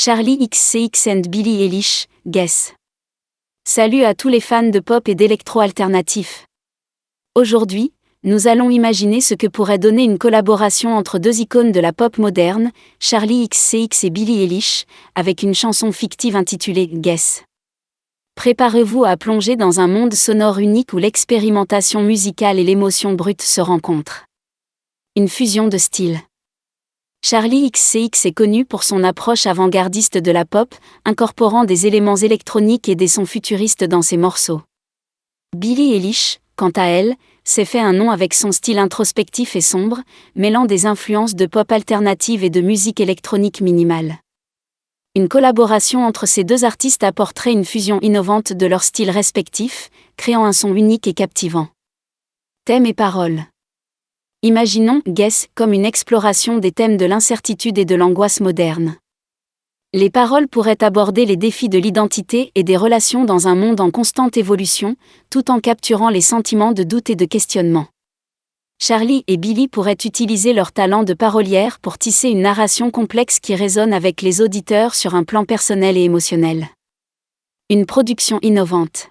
Charli XCX and Billie Eilish, Guess. Salut à tous les fans de pop et d'électro alternatif. Aujourd'hui, nous allons imaginer ce que pourrait donner une collaboration entre deux icônes de la pop moderne, Charli XCX et Billie Eilish, avec une chanson fictive intitulée Guess. Préparez-vous à plonger dans un monde sonore unique où l'expérimentation musicale et l'émotion brute se rencontrent. Une fusion de styles. Charli XCX est connu pour son approche avant-gardiste de la pop, incorporant des éléments électroniques et des sons futuristes dans ses morceaux. Billie Eilish, quant à elle, s'est fait un nom avec son style introspectif et sombre, mêlant des influences de pop alternative et de musique électronique minimale. Une collaboration entre ces deux artistes apporterait une fusion innovante de leurs styles respectifs, créant un son unique et captivant. Thèmes et paroles. Imaginons Guess comme une exploration des thèmes de l'incertitude et de l'angoisse moderne. Les paroles pourraient aborder les défis de l'identité et des relations dans un monde en constante évolution, tout en capturant les sentiments de doute et de questionnement. Charli et Billie pourraient utiliser leur talent de parolière pour tisser une narration complexe qui résonne avec les auditeurs sur un plan personnel et émotionnel. Une production innovante.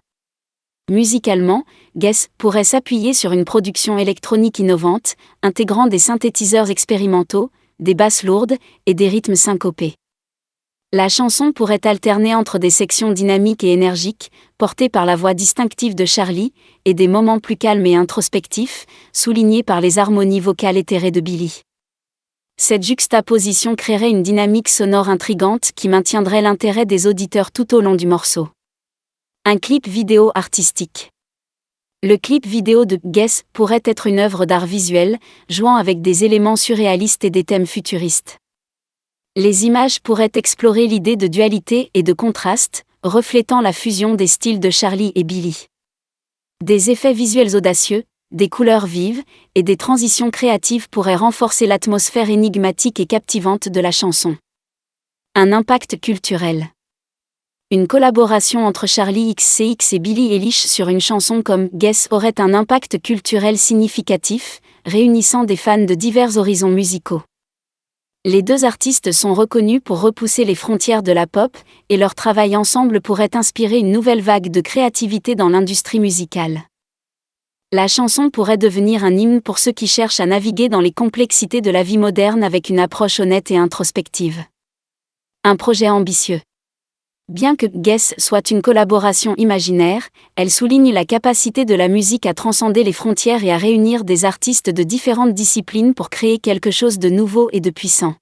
Musicalement, Guess pourrait s'appuyer sur une production électronique innovante, intégrant des synthétiseurs expérimentaux, des basses lourdes et des rythmes syncopés. La chanson pourrait alterner entre des sections dynamiques et énergiques, portées par la voix distinctive de Charli, et des moments plus calmes et introspectifs, soulignés par les harmonies vocales éthérées de Billie. Cette juxtaposition créerait une dynamique sonore intrigante qui maintiendrait l'intérêt des auditeurs tout au long du morceau. Un clip vidéo artistique. Le clip vidéo de Guess pourrait être une œuvre d'art visuel, jouant avec des éléments surréalistes et des thèmes futuristes. Les images pourraient explorer l'idée de dualité et de contraste, reflétant la fusion des styles de Charli et Billie. Des effets visuels audacieux, des couleurs vives et des transitions créatives pourraient renforcer l'atmosphère énigmatique et captivante de la chanson. Un impact culturel. Une collaboration entre Charli XCX et Billie Eilish sur une chanson comme Guess aurait un impact culturel significatif, réunissant des fans de divers horizons musicaux. Les deux artistes sont reconnus pour repousser les frontières de la pop, et leur travail ensemble pourrait inspirer une nouvelle vague de créativité dans l'industrie musicale. La chanson pourrait devenir un hymne pour ceux qui cherchent à naviguer dans les complexités de la vie moderne avec une approche honnête et introspective. Un projet ambitieux. Bien que Guess soit une collaboration imaginaire, elle souligne la capacité de la musique à transcender les frontières et à réunir des artistes de différentes disciplines pour créer quelque chose de nouveau et de puissant.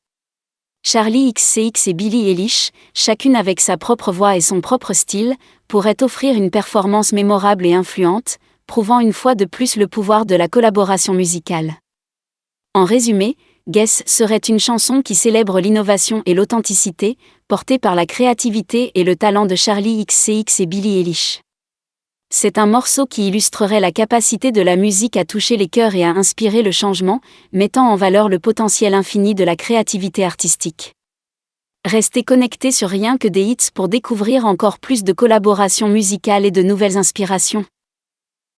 Charli XCX et Billie Eilish, chacune avec sa propre voix et son propre style, pourraient offrir une performance mémorable et influente, prouvant une fois de plus le pouvoir de la collaboration musicale. En résumé, Guess serait une chanson qui célèbre l'innovation et l'authenticité, portée par la créativité et le talent de Charli XCX et Billie Eilish. C'est un morceau qui illustrerait la capacité de la musique à toucher les cœurs et à inspirer le changement, mettant en valeur le potentiel infini de la créativité artistique. Restez connectés sur Rien que des hits pour découvrir encore plus de collaborations musicales et de nouvelles inspirations.